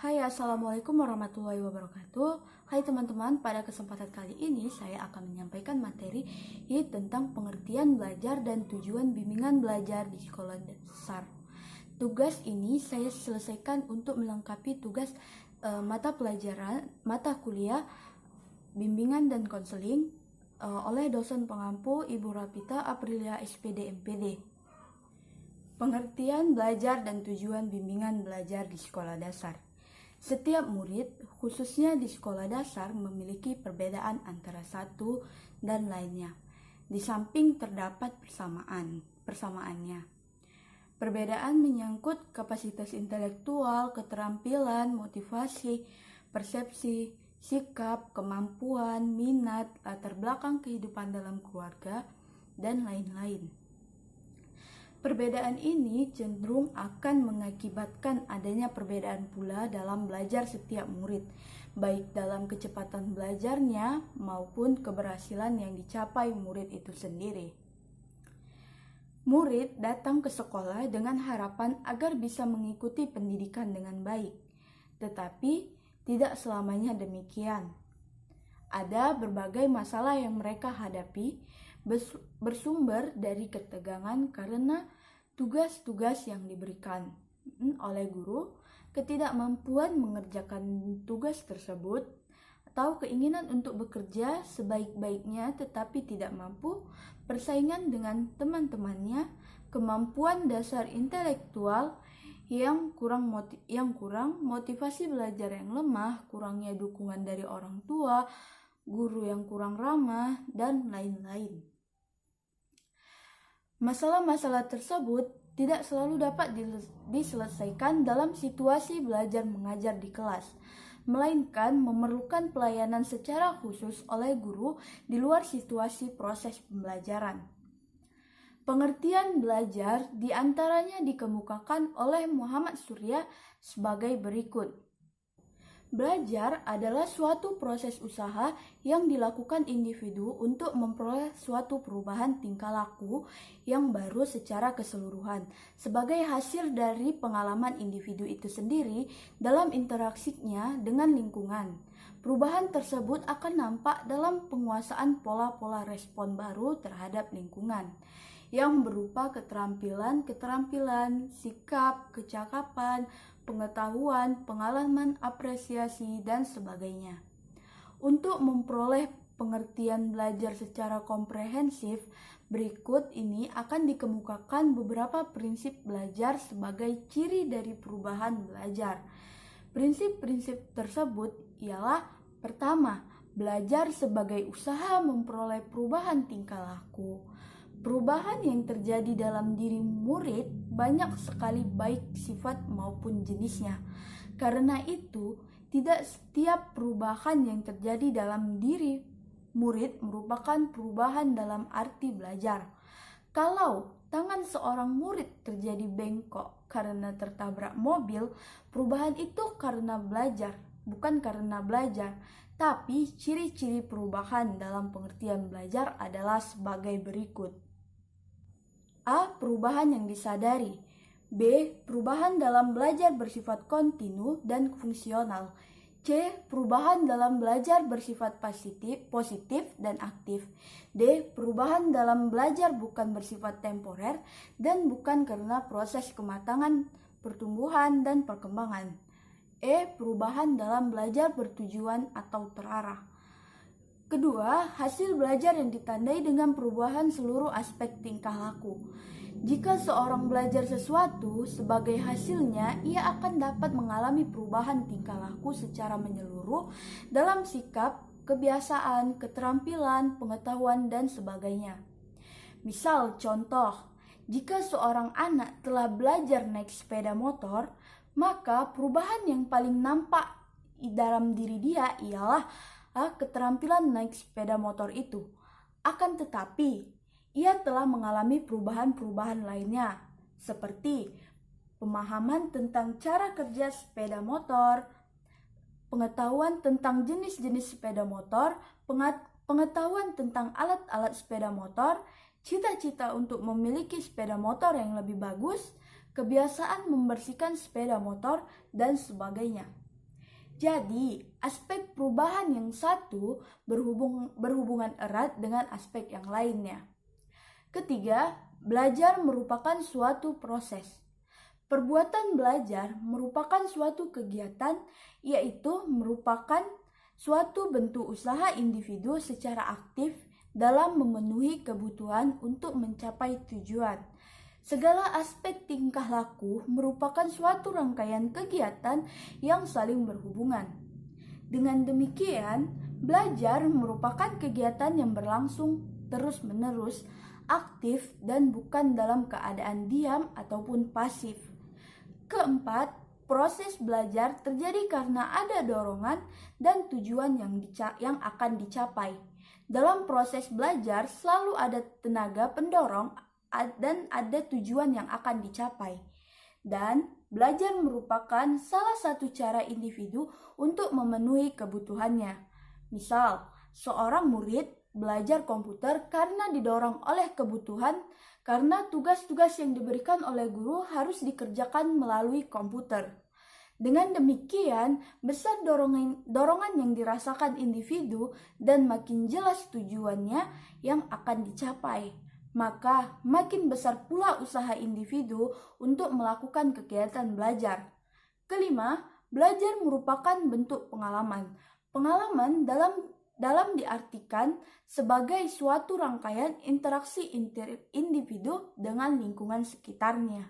Hai, Assalamualaikum warahmatullahi wabarakatuh. Hai teman-teman, pada kesempatan kali ini saya akan menyampaikan materi tentang pengertian belajar dan tujuan bimbingan belajar di sekolah dasar. Tugas ini saya selesaikan untuk melengkapi tugas mata pelajaran, mata kuliah, bimbingan dan konseling oleh dosen pengampu Ibu Rapita Aprilia SPD MPD. Pengertian belajar dan tujuan bimbingan belajar di sekolah dasar. Setiap murid, khususnya di sekolah dasar, memiliki perbedaan antara satu dan lainnya. Di samping terdapat persamaannya. Perbedaan menyangkut kapasitas intelektual, keterampilan, motivasi, persepsi, sikap, kemampuan, minat, latar belakang kehidupan dalam keluarga, dan lain-lain. Perbedaan ini cenderung akan mengakibatkan adanya perbedaan pula dalam belajar setiap murid, baik dalam kecepatan belajarnya maupun keberhasilan yang dicapai murid itu sendiri. Murid datang ke sekolah dengan harapan agar bisa mengikuti pendidikan dengan baik, tetapi tidak selamanya demikian. Ada berbagai masalah yang mereka hadapi bersumber dari ketegangan karena tugas-tugas yang diberikan oleh guru, ketidakmampuan mengerjakan tugas tersebut, atau keinginan untuk bekerja sebaik-baiknya tetapi tidak mampu, persaingan dengan teman-temannya, kemampuan dasar intelektual yang kurang, motivasi belajar yang lemah, kurangnya dukungan dari orang tua, guru yang kurang ramah, dan lain-lain. Masalah-masalah tersebut tidak selalu dapat diselesaikan dalam situasi belajar mengajar di kelas, melainkan memerlukan pelayanan secara khusus oleh guru di luar situasi proses pembelajaran. Pengertian belajar diantaranya dikemukakan oleh Muhammad Surya sebagai berikut. Belajar adalah suatu proses usaha yang dilakukan individu untuk memperoleh suatu perubahan tingkah laku yang baru secara keseluruhan sebagai hasil dari pengalaman individu itu sendiri dalam interaksinya dengan lingkungan. Perubahan tersebut akan nampak dalam penguasaan pola-pola respon baru terhadap lingkungan yang berupa keterampilan, sikap, kecakapan, pengetahuan, pengalaman, apresiasi, dan sebagainya. Untuk memperoleh pengertian belajar secara komprehensif, berikut ini akan dikemukakan beberapa prinsip belajar sebagai ciri dari perubahan belajar. Prinsip-prinsip tersebut ialah: pertama, belajar sebagai usaha memperoleh perubahan tingkah laku. Perubahan yang terjadi dalam diri murid banyak sekali baik sifat maupun jenisnya. Karena itu, tidak setiap perubahan yang terjadi dalam diri murid merupakan perubahan dalam arti belajar. Kalau tangan seorang murid terjadi bengkok karena tertabrak mobil, perubahan itu karena belajar, bukan karena belajar. Tapi ciri-ciri perubahan dalam pengertian belajar adalah sebagai berikut. A. Perubahan yang disadari. B. Perubahan dalam belajar bersifat kontinu dan fungsional. C. Perubahan dalam belajar bersifat positif dan aktif. D. Perubahan dalam belajar bukan bersifat temporer dan bukan karena proses kematangan, pertumbuhan, dan perkembangan. E. Perubahan dalam belajar bertujuan atau terarah. Kedua, hasil belajar yang ditandai dengan perubahan seluruh aspek tingkah laku. Jika seorang belajar sesuatu, sebagai hasilnya ia akan dapat mengalami perubahan tingkah laku secara menyeluruh dalam sikap, kebiasaan, keterampilan, pengetahuan, dan sebagainya. Misal contoh, jika seorang anak telah belajar naik sepeda motor, maka perubahan yang paling nampak dalam diri dia ialah keterampilan naik sepeda motor itu. Akan tetapi, ia telah mengalami perubahan-perubahan lainnya, seperti pemahaman tentang cara kerja sepeda motor, pengetahuan tentang jenis-jenis sepeda motor, pengetahuan tentang alat-alat sepeda motor, cita-cita untuk memiliki sepeda motor yang lebih bagus, kebiasaan membersihkan sepeda motor, dan sebagainya. Jadi, aspek perubahan yang satu berhubungan erat dengan aspek yang lainnya. Ketiga, belajar merupakan suatu proses. Perbuatan belajar merupakan suatu kegiatan, yaitu merupakan suatu bentuk usaha individu secara aktif dalam memenuhi kebutuhan untuk mencapai tujuan. Segala aspek tingkah laku merupakan suatu rangkaian kegiatan yang saling berhubungan. Dengan demikian, belajar merupakan kegiatan yang berlangsung terus-menerus, aktif, dan bukan dalam keadaan diam ataupun pasif. Keempat, proses belajar terjadi karena ada dorongan dan tujuan yang akan dicapai. Dalam proses belajar selalu ada tenaga pendorong dan ada tujuan yang akan dicapai. Dan belajar merupakan salah satu cara individu untuk memenuhi kebutuhannya. Misal, seorang murid belajar komputer karena didorong oleh kebutuhan, karena tugas-tugas yang diberikan oleh guru harus dikerjakan melalui komputer. Dengan demikian, besar dorongan yang dirasakan individu dan makin jelas tujuannya yang akan dicapai. Maka makin besar pula usaha individu untuk melakukan kegiatan belajar. Kelima, belajar merupakan bentuk pengalaman. Pengalaman dalam diartikan sebagai suatu rangkaian interaksi individu dengan lingkungan sekitarnya.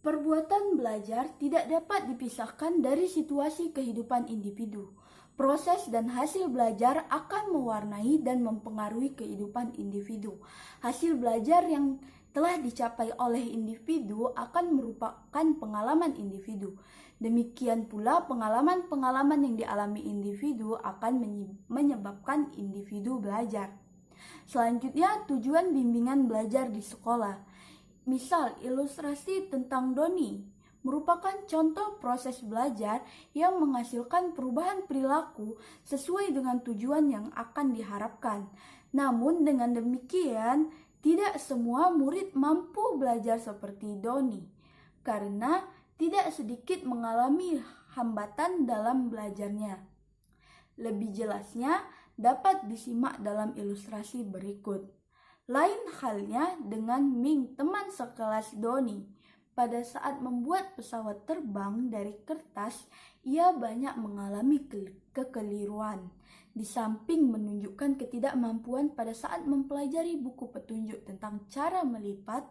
Perbuatan belajar tidak dapat dipisahkan dari situasi kehidupan individu. Proses dan hasil belajar akan mewarnai dan mempengaruhi kehidupan individu. Hasil belajar yang telah dicapai oleh individu akan merupakan pengalaman individu. Demikian pula pengalaman-pengalaman yang dialami individu akan menyebabkan individu belajar. Selanjutnya, tujuan bimbingan belajar di sekolah. Misal, ilustrasi tentang Doni merupakan contoh proses belajar yang menghasilkan perubahan perilaku sesuai dengan tujuan yang akan diharapkan. Namun dengan demikian, tidak semua murid mampu belajar seperti Doni, karena tidak sedikit mengalami hambatan dalam belajarnya. Lebih jelasnya dapat disimak dalam ilustrasi berikut. Lain halnya dengan Ming, teman sekelas Doni. Pada saat membuat pesawat terbang dari kertas, ia banyak mengalami kekeliruan. Di samping menunjukkan ketidakmampuan pada saat mempelajari buku petunjuk tentang cara melipat,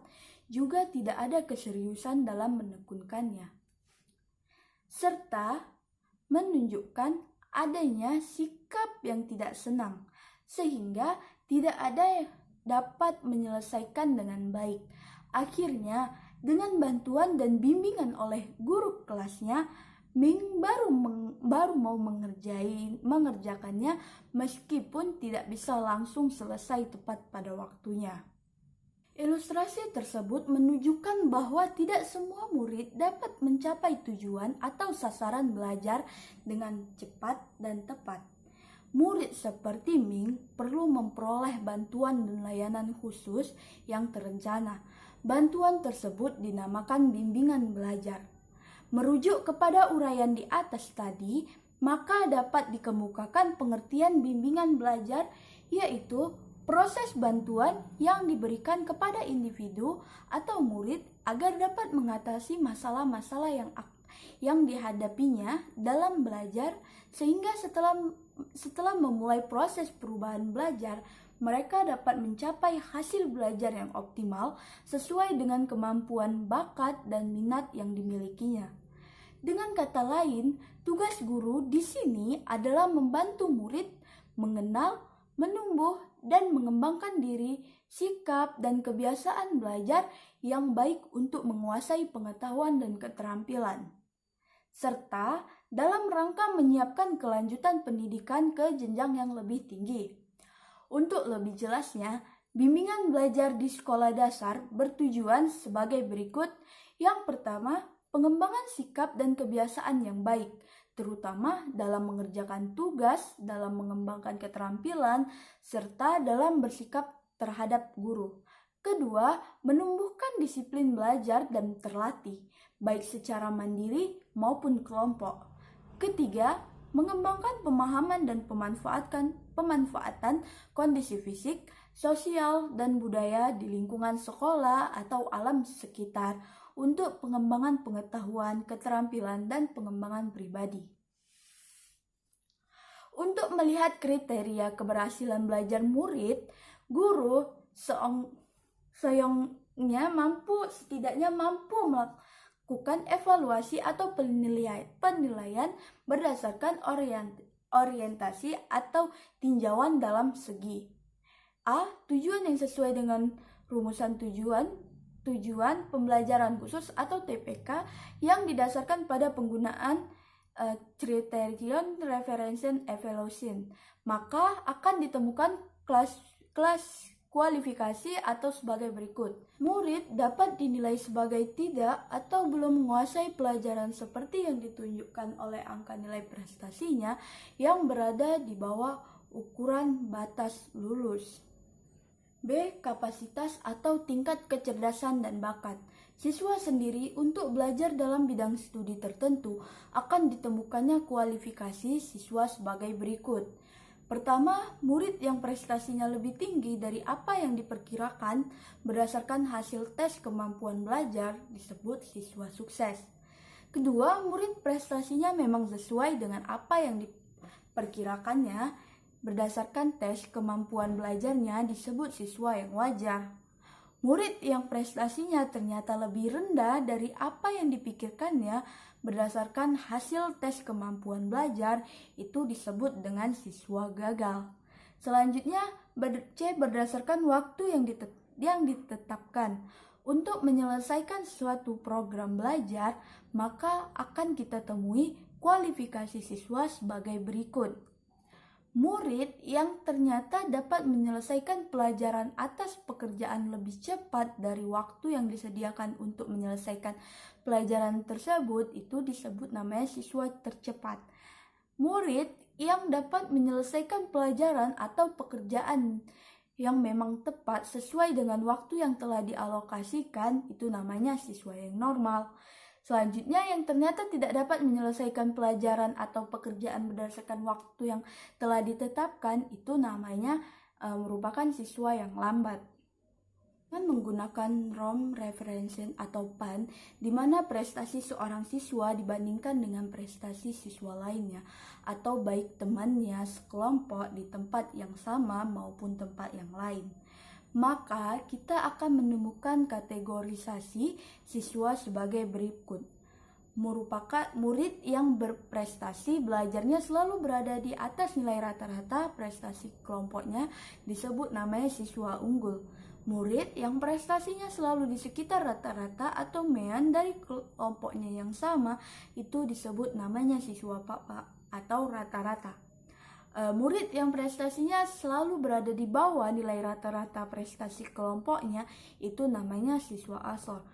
juga tidak ada keseriusan dalam menekunkannya. Serta menunjukkan adanya sikap yang tidak senang, sehingga tidak ada yang dapat menyelesaikan dengan baik. Akhirnya, dengan bantuan dan bimbingan oleh guru kelasnya, Ming baru mau mengerjakannya meskipun tidak bisa langsung selesai tepat pada waktunya. Ilustrasi tersebut menunjukkan bahwa tidak semua murid dapat mencapai tujuan atau sasaran belajar dengan cepat dan tepat. Murid seperti Ming perlu memperoleh bantuan dan layanan khusus yang terencana. Bantuan tersebut dinamakan bimbingan belajar. Merujuk kepada uraian di atas tadi, maka dapat dikemukakan pengertian bimbingan belajar, yaitu proses bantuan yang diberikan kepada individu atau murid agar dapat mengatasi masalah-masalah yang dihadapinya dalam belajar, sehingga setelah memulai proses perubahan belajar, mereka dapat mencapai hasil belajar yang optimal sesuai dengan kemampuan, bakat, dan minat yang dimilikinya. Dengan kata lain, tugas guru di sini adalah membantu murid mengenal, menumbuh, dan mengembangkan diri, sikap, dan kebiasaan belajar yang baik untuk menguasai pengetahuan dan keterampilan, serta dalam rangka menyiapkan kelanjutan pendidikan ke jenjang yang lebih tinggi. Untuk lebih jelasnya, bimbingan belajar di sekolah dasar bertujuan sebagai berikut. Yang pertama, pengembangan sikap dan kebiasaan yang baik, terutama dalam mengerjakan tugas, dalam mengembangkan keterampilan, serta dalam bersikap terhadap guru. Kedua, menumbuhkan disiplin belajar dan terlatih, baik secara mandiri maupun kelompok. Ketiga, mengembangkan pemahaman dan pemanfaatan kondisi fisik, sosial, dan budaya di lingkungan sekolah atau alam sekitar untuk pengembangan pengetahuan, keterampilan, dan pengembangan pribadi. Untuk melihat kriteria keberhasilan belajar murid, guru setidaknya mampu melakukan evaluasi atau penilaian berdasarkan orientasi atau tinjauan dalam segi A. Tujuan yang sesuai dengan rumusan tujuan pembelajaran khusus atau TPK yang didasarkan pada penggunaan Criterion Reference Evaluation, maka akan ditemukan kelas kualifikasi atau sebagai berikut. Murid dapat dinilai sebagai tidak atau belum menguasai pelajaran seperti yang ditunjukkan oleh angka nilai prestasinya yang berada di bawah ukuran batas lulus. B. Kapasitas atau tingkat kecerdasan dan bakat. Siswa sendiri untuk belajar dalam bidang studi tertentu akan ditemukannya kualifikasi siswa sebagai berikut. Pertama, murid yang prestasinya lebih tinggi dari apa yang diperkirakan berdasarkan hasil tes kemampuan belajar disebut siswa sukses. Kedua, murid prestasinya memang sesuai dengan apa yang diperkirakannya berdasarkan tes kemampuan belajarnya disebut siswa yang wajar. Murid yang prestasinya ternyata lebih rendah dari apa yang dipikirkannya berdasarkan hasil tes kemampuan belajar itu disebut dengan siswa gagal. Selanjutnya, C. Berdasarkan waktu yang ditetapkan untuk menyelesaikan suatu program belajar, maka akan kita temui kualifikasi siswa sebagai berikut. Murid yang ternyata dapat menyelesaikan pelajaran atas pekerjaan lebih cepat dari waktu yang disediakan untuk menyelesaikan pelajaran tersebut itu disebut namanya siswa tercepat. Murid yang dapat menyelesaikan pelajaran atau pekerjaan yang memang tepat sesuai dengan waktu yang telah dialokasikan itu namanya siswa yang normal. Selanjutnya, yang ternyata tidak dapat menyelesaikan pelajaran atau pekerjaan berdasarkan waktu yang telah ditetapkan itu namanya merupakan siswa yang lambat. Dengan menggunakan ROM reference atau PAN, di mana prestasi seorang siswa dibandingkan dengan prestasi siswa lainnya atau baik temannya sekelompok di tempat yang sama maupun tempat yang lain, maka kita akan menemukan kategorisasi siswa sebagai berikut. Merupakan murid yang berprestasi belajarnya selalu berada di atas nilai rata-rata prestasi kelompoknya disebut namanya siswa unggul. Murid yang prestasinya selalu di sekitar rata-rata atau mean dari kelompoknya yang sama itu disebut namanya siswa papa atau rata-rata. Murid yang prestasinya selalu berada di bawah nilai rata-rata prestasi kelompoknya itu namanya siswa asal.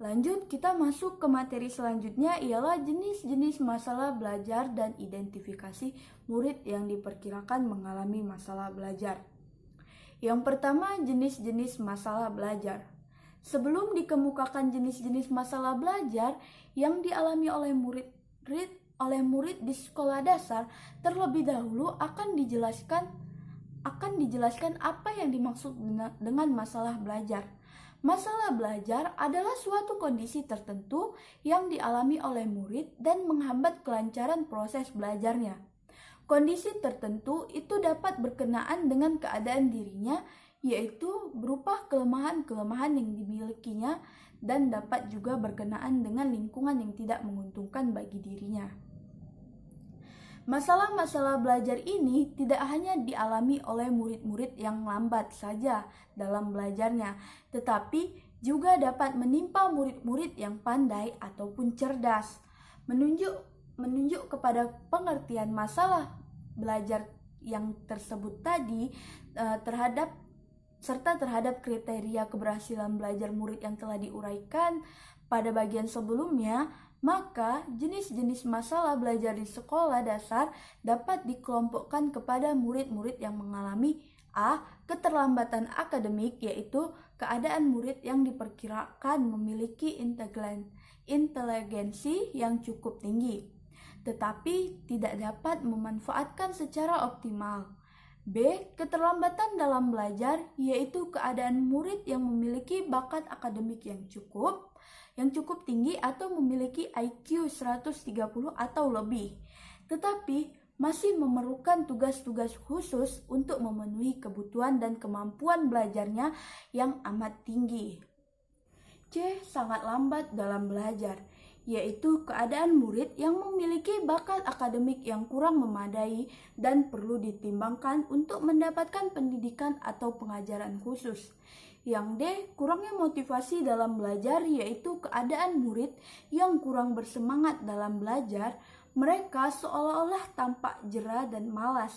Lanjut, kita masuk ke materi selanjutnya ialah jenis-jenis masalah belajar dan identifikasi murid yang diperkirakan mengalami masalah belajar. Yang pertama, jenis-jenis masalah belajar. Sebelum dikemukakan jenis-jenis masalah belajar yang dialami oleh murid di sekolah dasar, terlebih dahulu akan dijelaskan apa yang dimaksud dengan masalah belajar. Masalah belajar adalah suatu kondisi tertentu yang dialami oleh murid dan menghambat kelancaran proses belajarnya. Kondisi tertentu itu dapat berkenaan dengan keadaan dirinya, yaitu berupa kelemahan-kelemahan yang dimilikinya dan dapat juga berkenaan dengan lingkungan yang tidak menguntungkan bagi dirinya. Masalah-masalah belajar ini tidak hanya dialami oleh murid-murid yang lambat saja dalam belajarnya, tetapi juga dapat menimpa murid-murid yang pandai ataupun cerdas. Menunjuk kepada pengertian masalah belajar yang tersebut tadi terhadap kriteria keberhasilan belajar murid yang telah diuraikan pada bagian sebelumnya, maka jenis-jenis masalah belajar di sekolah dasar dapat dikelompokkan kepada murid-murid yang mengalami A. Keterlambatan akademik, yaitu keadaan murid yang diperkirakan memiliki inteligensi yang cukup tinggi tetapi tidak dapat memanfaatkan secara optimal. B. Keterlambatan dalam belajar, yaitu keadaan murid yang memiliki bakat akademik yang cukup tinggi atau memiliki IQ 130 atau lebih, tetapi masih memerlukan tugas-tugas khusus untuk memenuhi kebutuhan dan kemampuan belajarnya yang amat tinggi. C. Sangat lambat dalam belajar, yaitu keadaan murid yang memiliki bakat akademik yang kurang memadai dan perlu ditimbangkan untuk mendapatkan pendidikan atau pengajaran khusus. Yang D. Kurangnya motivasi dalam belajar, yaitu keadaan murid yang kurang bersemangat dalam belajar, mereka seolah-olah tampak jera dan malas.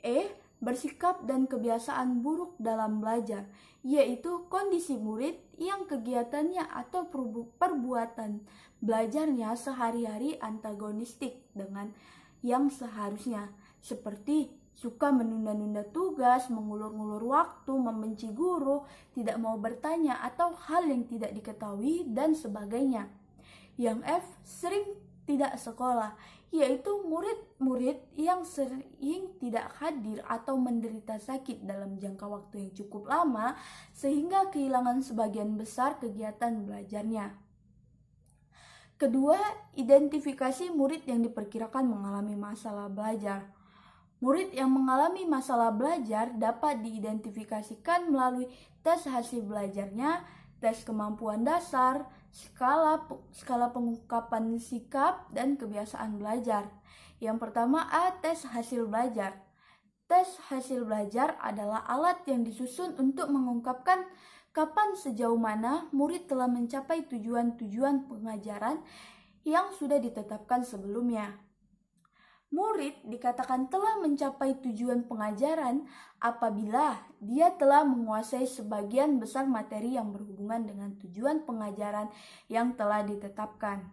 E. Bersikap dan kebiasaan buruk dalam belajar, yaitu kondisi murid yang kegiatannya atau perbuatan belajarnya sehari-hari antagonistik dengan yang seharusnya, seperti suka menunda-nunda tugas, mengulur-ngulur waktu, membenci guru, tidak mau bertanya, atau hal yang tidak diketahui, dan sebagainya. Yang F. Sering tidak sekolah, yaitu murid-murid yang sering tidak hadir atau menderita sakit dalam jangka waktu yang cukup lama sehingga kehilangan sebagian besar kegiatan belajarnya. Kedua, identifikasi murid yang diperkirakan mengalami masalah belajar. Murid yang mengalami masalah belajar dapat diidentifikasikan melalui tes hasil belajarnya, tes kemampuan dasar, skala pengungkapan sikap, dan kebiasaan belajar. Yang pertama A. Tes hasil belajar. Tes hasil belajar adalah alat yang disusun untuk mengungkapkan kapan sejauh mana murid telah mencapai tujuan-tujuan pengajaran yang sudah ditetapkan sebelumnya. Murid dikatakan telah mencapai tujuan pengajaran apabila dia telah menguasai sebagian besar materi yang berhubungan dengan tujuan pengajaran yang telah ditetapkan.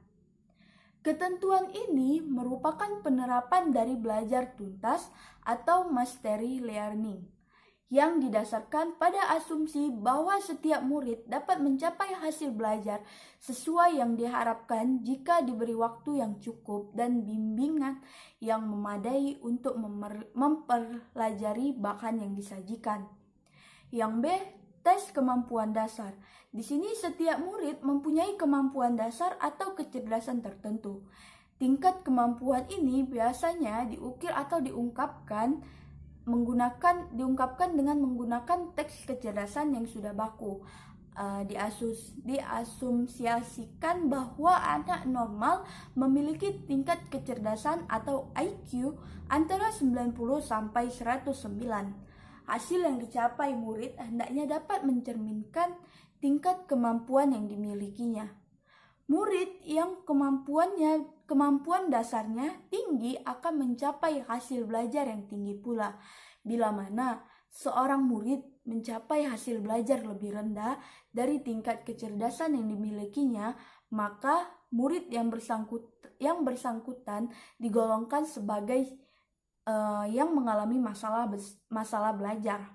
Ketentuan ini merupakan penerapan dari belajar tuntas atau mastery learning, yang didasarkan pada asumsi bahwa setiap murid dapat mencapai hasil belajar sesuai yang diharapkan jika diberi waktu yang cukup dan bimbingan yang memadai untuk mempelajari bahan yang disajikan. Yang B. Tes kemampuan dasar. Di sini setiap murid mempunyai kemampuan dasar atau kecerdasan tertentu. Tingkat kemampuan ini biasanya diukir atau diungkapkan dengan menggunakan teks kecerdasan yang sudah baku. Diasumsiasikan bahwa anak normal memiliki tingkat kecerdasan atau IQ antara 90 sampai 109. Hasil yang dicapai murid hendaknya dapat mencerminkan tingkat kemampuan yang dimilikinya. Murid yang kemampuan dasarnya tinggi akan mencapai hasil belajar yang tinggi pula. Bila mana seorang murid mencapai hasil belajar lebih rendah dari tingkat kecerdasan yang dimilikinya, maka murid yang bersangkutan digolongkan sebagai yang mengalami masalah belajar.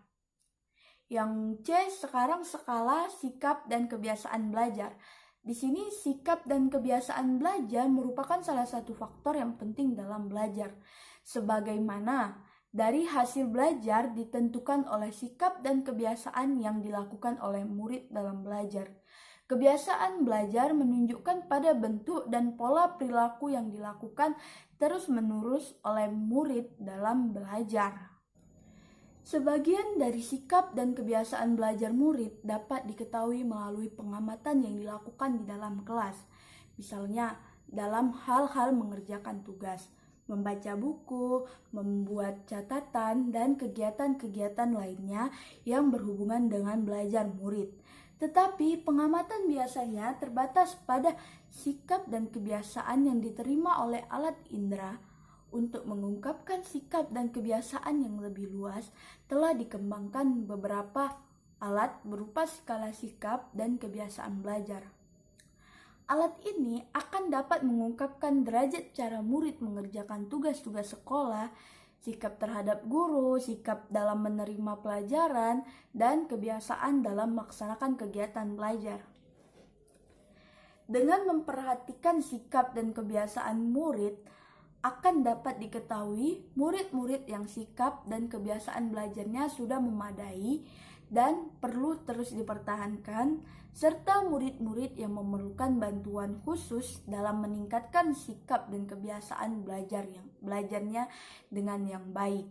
Yang C sekarang skala sikap dan kebiasaan belajar. Di sini sikap dan kebiasaan belajar merupakan salah satu faktor yang penting dalam belajar. Sebagaimana dari hasil belajar ditentukan oleh sikap dan kebiasaan yang dilakukan oleh murid dalam belajar. Kebiasaan belajar menunjukkan pada bentuk dan pola perilaku yang dilakukan terus-menerus oleh murid dalam belajar. Sebagian dari sikap dan kebiasaan belajar murid dapat diketahui melalui pengamatan yang dilakukan di dalam kelas. Misalnya, dalam hal-hal mengerjakan tugas, membaca buku, membuat catatan, dan kegiatan-kegiatan lainnya yang berhubungan dengan belajar murid. Tetapi pengamatan biasanya terbatas pada sikap dan kebiasaan yang diterima oleh alat indera. Untuk mengungkapkan sikap dan kebiasaan yang lebih luas, telah dikembangkan beberapa alat berupa skala sikap dan kebiasaan belajar. Alat ini akan dapat mengungkapkan derajat cara murid mengerjakan tugas-tugas sekolah, sikap terhadap guru, sikap dalam menerima pelajaran, dan kebiasaan dalam melaksanakan kegiatan belajar. Dengan memperhatikan sikap dan kebiasaan murid, akan dapat diketahui murid-murid yang sikap dan kebiasaan belajarnya sudah memadai dan perlu terus dipertahankan, serta murid-murid yang memerlukan bantuan khusus dalam meningkatkan sikap dan kebiasaan belajarnya dengan yang baik.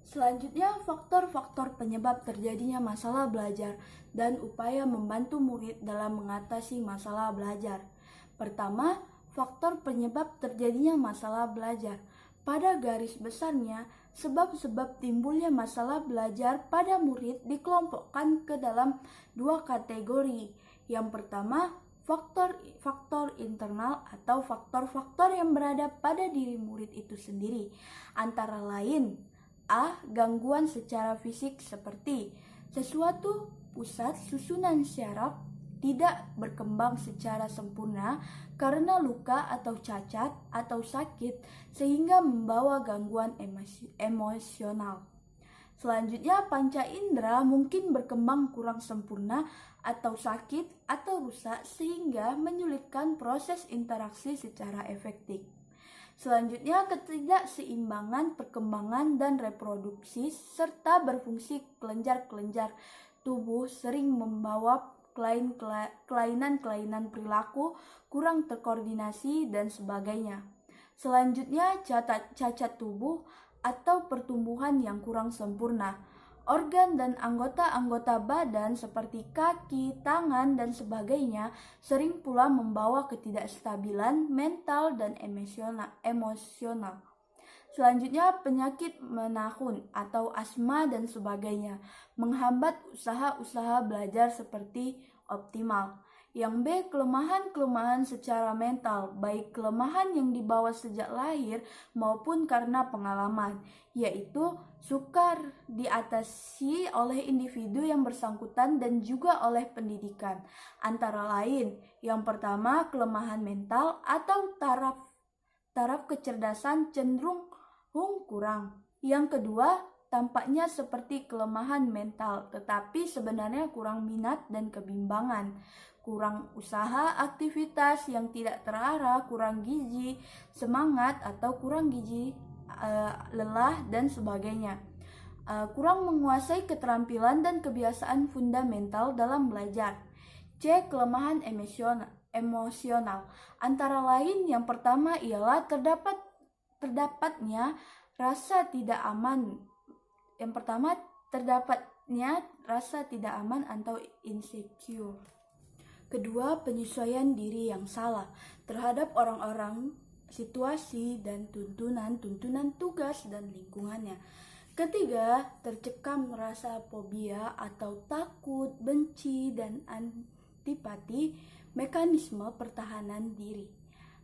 Selanjutnya, faktor-faktor penyebab terjadinya masalah belajar dan upaya membantu murid dalam mengatasi masalah belajar. Pertama, faktor penyebab terjadinya masalah belajar. Pada garis besarnya, sebab-sebab timbulnya masalah belajar pada murid dikelompokkan ke dalam dua kategori. Yang pertama, faktor internal atau faktor-faktor yang berada pada diri murid itu sendiri. Antara lain, A. Gangguan secara fisik seperti sesuatu pusat susunan syaraf tidak berkembang secara sempurna karena luka atau cacat atau sakit sehingga membawa gangguan emosional. Selanjutnya, panca indera mungkin berkembang kurang sempurna atau sakit atau rusak sehingga menyulitkan proses interaksi secara efektif. Selanjutnya, ketidakseimbangan perkembangan dan reproduksi serta berfungsi kelenjar-kelenjar tubuh sering membawa kelainan-kelainan perilaku, kurang terkoordinasi, dan sebagainya. Selanjutnya, cacat tubuh atau pertumbuhan yang kurang sempurna. Organ dan anggota-anggota badan seperti kaki, tangan, dan sebagainya sering pula membawa ketidakstabilan mental dan emosional. Selanjutnya, penyakit menahun atau asma dan sebagainya menghambat usaha-usaha belajar seperti optimal. Yang B, kelemahan-kelemahan secara mental, baik kelemahan yang dibawa sejak lahir maupun karena pengalaman, yaitu sukar diatasi oleh individu yang bersangkutan dan juga oleh pendidikan. Antara lain, yang pertama, kelemahan mental atau taraf kecerdasan cenderung kurang. Yang kedua, tampaknya seperti kelemahan mental, tetapi sebenarnya kurang minat dan kebimbangan, kurang usaha, aktivitas yang tidak terarah, kurang gizi, semangat atau kurang gizi, lelah dan sebagainya. Kurang menguasai keterampilan dan kebiasaan fundamental dalam belajar. C. Kelemahan emosional. Antara lain, yang pertama ialah terdapatnya rasa tidak aman. Yang pertama, terdapatnya rasa tidak aman atau insecure. Kedua, penyesuaian diri yang salah terhadap orang-orang, situasi, dan tuntunan tugas dan lingkungannya. Ketiga, tercekam rasa fobia atau takut, benci, dan antipati, mekanisme pertahanan diri.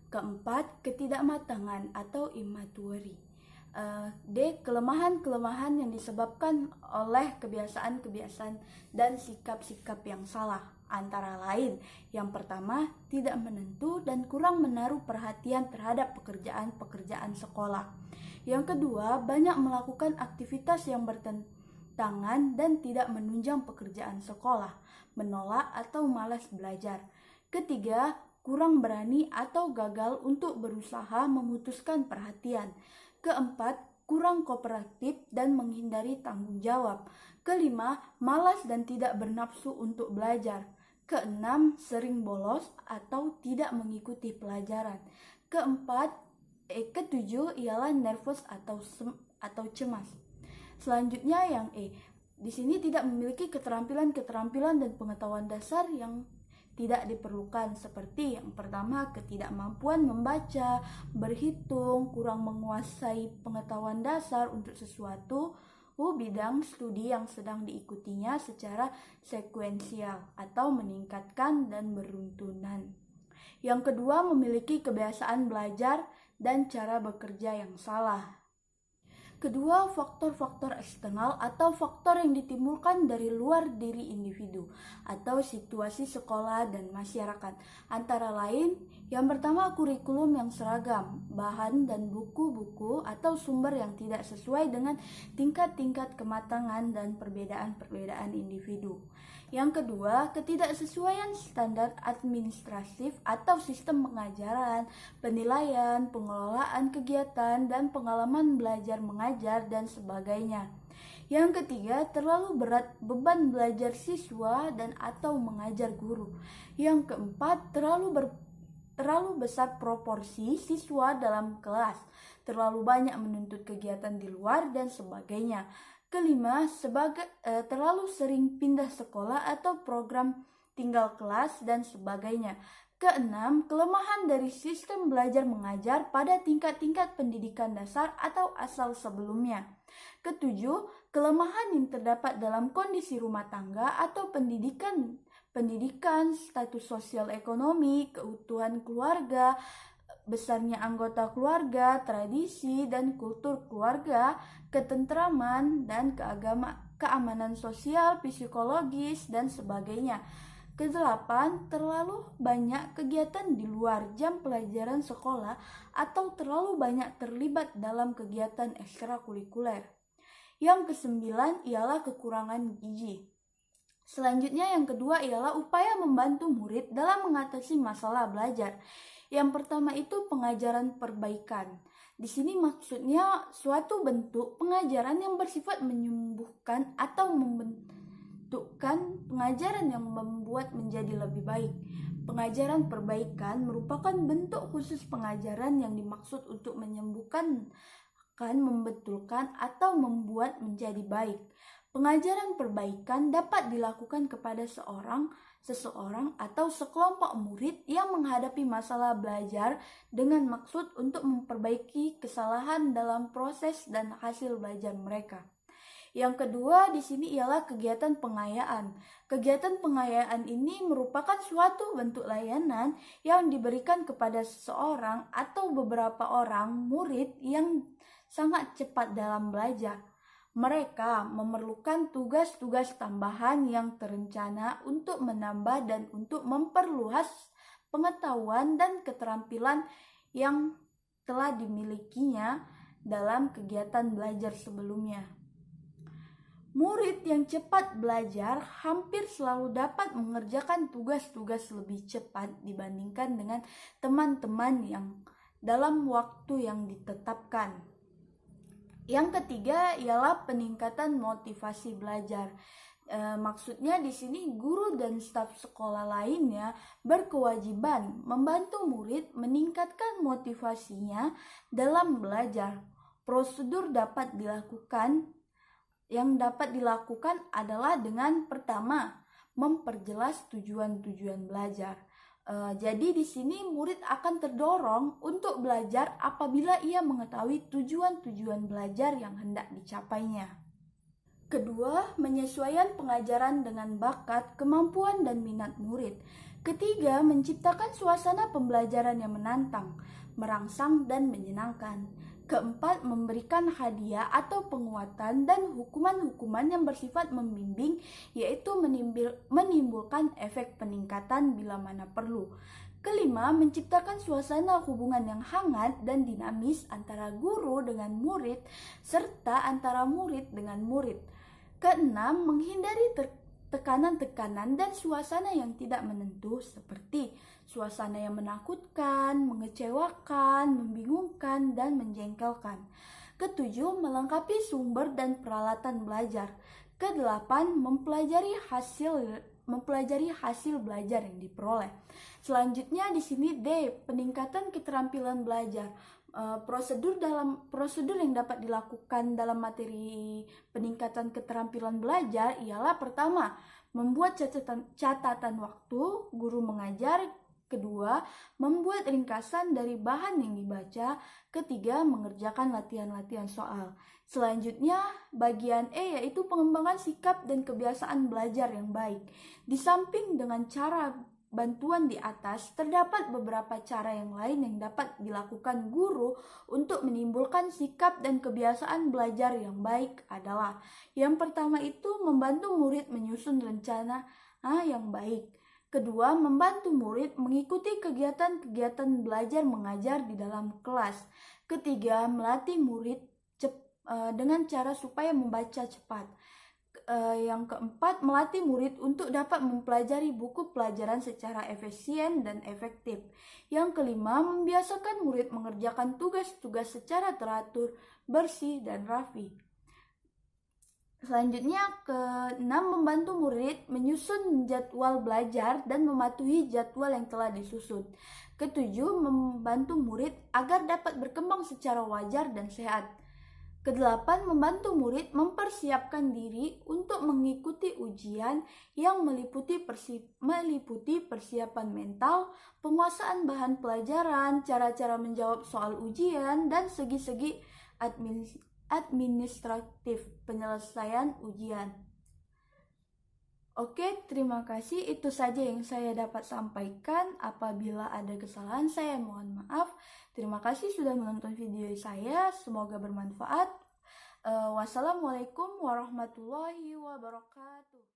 Keempat, ketidakmatangan atau immaturity. D. Kelemahan-kelemahan yang disebabkan oleh kebiasaan-kebiasaan dan sikap-sikap yang salah. Antara lain, yang pertama, tidak menentu dan kurang menaruh perhatian terhadap pekerjaan-pekerjaan sekolah. Yang kedua, banyak melakukan aktivitas yang bertentangan dan tidak menunjang pekerjaan sekolah, menolak atau malas belajar. Ketiga, kurang berani atau gagal untuk berusaha memutuskan perhatian. Keempat, kurang kooperatif dan menghindari tanggung jawab. Kelima, malas dan tidak bernafsu untuk belajar. Keenam, sering bolos atau tidak mengikuti pelajaran. Ketujuh ialah nervous atau cemas. Selanjutnya yang E. Di sini tidak memiliki keterampilan dan pengetahuan dasar yang tidak diperlukan, seperti yang pertama, ketidakmampuan membaca, berhitung, kurang menguasai pengetahuan dasar untuk sesuatu bidang studi yang sedang diikutinya secara sekuensial atau meningkatkan dan beruntunan. Yang kedua, memiliki kebiasaan belajar dan cara bekerja yang salah. Kedua, faktor-faktor eksternal atau faktor yang ditimbulkan dari luar diri individu atau situasi sekolah dan masyarakat. Antara lain, yang pertama kurikulum yang seragam, bahan dan buku-buku atau sumber yang tidak sesuai dengan tingkat-tingkat kematangan dan perbedaan-perbedaan individu. Yang kedua, ketidaksesuaian standar administratif atau sistem pengajaran, penilaian, pengelolaan kegiatan, dan pengalaman belajar mengajar, dan sebagainya. Yang ketiga, terlalu berat beban belajar siswa dan atau mengajar guru. Yang keempat, terlalu besar proporsi siswa dalam kelas, terlalu banyak menuntut kegiatan di luar, dan sebagainya. Kelima, terlalu sering pindah sekolah atau program tinggal kelas, dan sebagainya. Keenam, kelemahan dari sistem belajar mengajar pada tingkat-tingkat pendidikan dasar atau asal sebelumnya. Ketujuh, kelemahan yang terdapat dalam kondisi rumah tangga atau pendidikan, status sosial ekonomi, keutuhan keluarga, besarnya anggota keluarga, tradisi dan kultur keluarga, ketentraman dan keamanan sosial, psikologis, dan sebagainya. Kedelapan, terlalu banyak kegiatan di luar jam pelajaran sekolah atau terlalu banyak terlibat dalam kegiatan ekstrakurikuler. Yang kesembilan ialah kekurangan gizi. Selanjutnya yang kedua ialah upaya membantu murid dalam mengatasi masalah belajar. Yang pertama itu pengajaran perbaikan. Di sini maksudnya suatu bentuk pengajaran yang bersifat menyembuhkan atau membentukkan pengajaran yang membuat menjadi lebih baik. Pengajaran perbaikan merupakan bentuk khusus pengajaran yang dimaksud untuk menyembuhkan, membetulkan, atau membuat menjadi baik. Pengajaran perbaikan dapat dilakukan kepada seseorang atau sekelompok murid yang menghadapi masalah belajar dengan maksud untuk memperbaiki kesalahan dalam proses dan hasil belajar mereka. Yang kedua di sini ialah kegiatan pengayaan. Kegiatan pengayaan ini merupakan suatu bentuk layanan yang diberikan kepada seseorang atau beberapa orang murid yang sangat cepat dalam belajar. Mereka memerlukan tugas-tugas tambahan yang terencana untuk menambah dan untuk memperluas pengetahuan dan keterampilan yang telah dimilikinya dalam kegiatan belajar sebelumnya. Murid yang cepat belajar hampir selalu dapat mengerjakan tugas-tugas lebih cepat dibandingkan dengan teman-teman yang dalam waktu yang ditetapkan. Yang ketiga ialah peningkatan motivasi belajar. Maksudnya di sini guru dan staf sekolah lainnya berkewajiban membantu murid meningkatkan motivasinya dalam belajar. Prosedur yang dapat dilakukan adalah dengan pertama, memperjelas tujuan-tujuan belajar. Jadi di sini murid akan terdorong untuk belajar apabila ia mengetahui tujuan-tujuan belajar yang hendak dicapainya. Kedua, menyesuaikan pengajaran dengan bakat, kemampuan, dan minat murid. Ketiga, menciptakan suasana pembelajaran yang menantang, merangsang, dan menyenangkan. Keempat, memberikan hadiah atau penguatan dan hukuman-hukuman yang bersifat membimbing, yaitu menimbulkan efek peningkatan bila mana perlu. Kelima, menciptakan suasana hubungan yang hangat dan dinamis antara guru dengan murid, serta antara murid dengan murid. Keenam, menghindari tekanan-tekanan dan suasana yang tidak menentu seperti suasana yang menakutkan, mengecewakan, membingungkan, dan menjengkelkan. Ketujuh, melengkapi sumber dan peralatan belajar. Kedelapan, mempelajari hasil belajar yang diperoleh. Selanjutnya di sini D, peningkatan keterampilan belajar. Prosedur yang dapat dilakukan dalam materi peningkatan keterampilan belajar ialah pertama, membuat catatan waktu guru mengajar. Kedua, membuat ringkasan dari bahan yang dibaca. Ketiga, mengerjakan latihan-latihan soal. Selanjutnya, bagian E yaitu pengembangan sikap dan kebiasaan belajar yang baik. Di samping dengan cara bantuan di atas, terdapat beberapa cara yang lain yang dapat dilakukan guru untuk menimbulkan sikap dan kebiasaan belajar yang baik adalah yang pertama itu membantu murid menyusun rencana yang baik. Kedua, membantu murid mengikuti kegiatan-kegiatan belajar mengajar di dalam kelas. Ketiga, melatih murid dengan cara supaya membaca cepat. Yang keempat, melatih murid untuk dapat mempelajari buku pelajaran secara efisien dan efektif. Yang kelima, membiasakan murid mengerjakan tugas-tugas secara teratur, bersih, dan rapi. Selanjutnya, keenam, membantu murid menyusun jadwal belajar dan mematuhi jadwal yang telah disusun. Ketujuh, membantu murid agar dapat berkembang secara wajar dan sehat. Kedelapan, membantu murid mempersiapkan diri untuk mengikuti ujian yang meliputi persiapan mental, penguasaan bahan pelajaran, cara-cara menjawab soal ujian, dan segi-segi administratif penyelesaian ujian. Oke, terima kasih. Itu saja yang saya dapat sampaikan. Apabila ada kesalahan, saya mohon maaf. Terima kasih sudah menonton video saya. Semoga bermanfaat. Wassalamualaikum warahmatullahi wabarakatuh.